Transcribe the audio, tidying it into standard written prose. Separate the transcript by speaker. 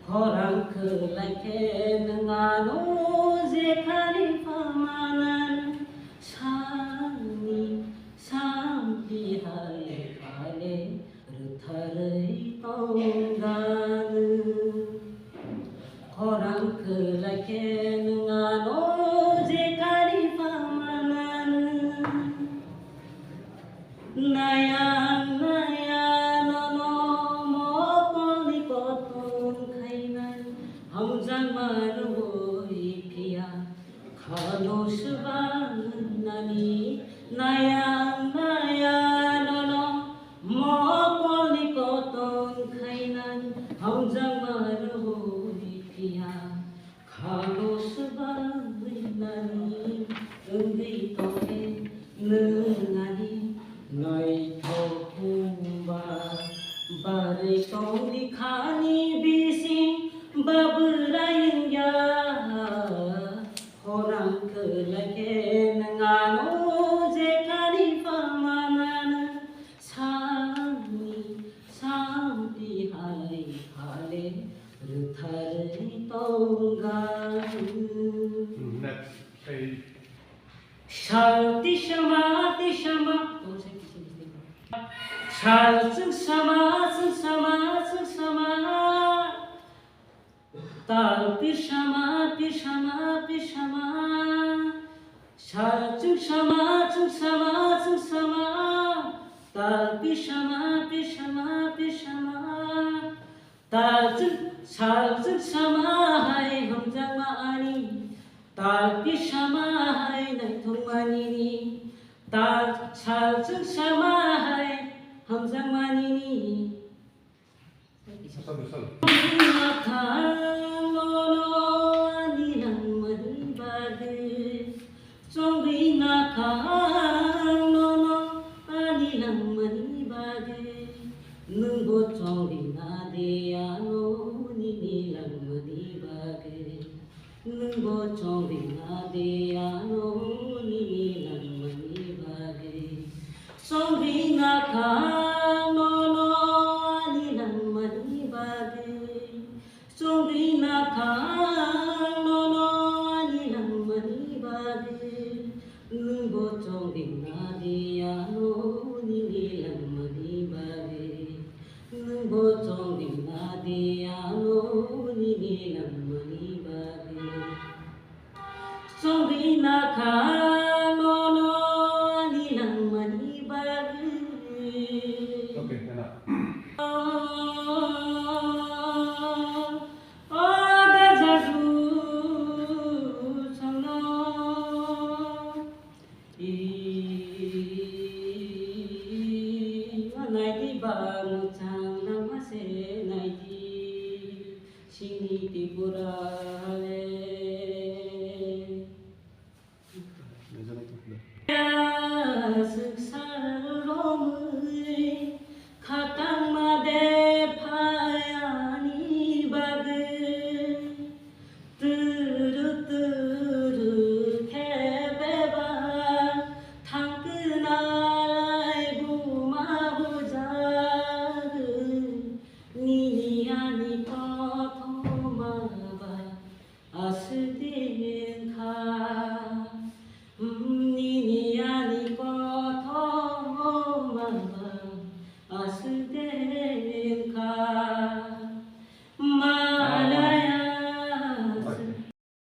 Speaker 1: 거랑클라케 능아노 제카리 파마나는 산이 산비하에 가래 르타르이 똥가는 거랑클라케 능아노 제카리 파마나는 나야 나야 너너 먹걸리 것돈 가이난 함장마르 이피야 가노스바는 나니 나야 나야 너너 먹걸리 것돈 가이난 함장마르 이피야 가노스바는 나니 은비 또해 능하니 너희 토kumba 바리 똥디 카니 비싱 바브라인야 호랑클라게 능아노 제카리 파마나는 산이 산비하이 하레 르타르이 똥가는 샬티샤마 티샤마 샬승사마 승사마 승사마 딸피샤마 피샤마 피샤마 샬승사마 승사마 승사마 딸피샤마 피샤마 피샤마 샬승사마 하이 함장마 아니 딸피샤마 하이 나이통마니니 샬승사마 하이 함장마니니 나카노노 아니랑 머리바드 쫑비 나카노노 아니랑 머리바드 능보 쫑비 나데야노 니니랑 머리바드 능보 쫑비 나데야노 니니랑 머리바드 쫑비 나카노노 아니랑 머리바드 쫑비 나카노노 아니랑 머리바드 능보 쫑비 나데야노 니니랑 머리바드 능보 쫑비 나데야노 니니랑 머리바드 쫑비 나카노노 아니랑 머리바드
Speaker 2: Okay, enak.
Speaker 1: 가까마대 파야니 바드 뜨르뜨르 캐베바 탕끄나라이 부마부자드 니니아니 토토마바 아스디엔 카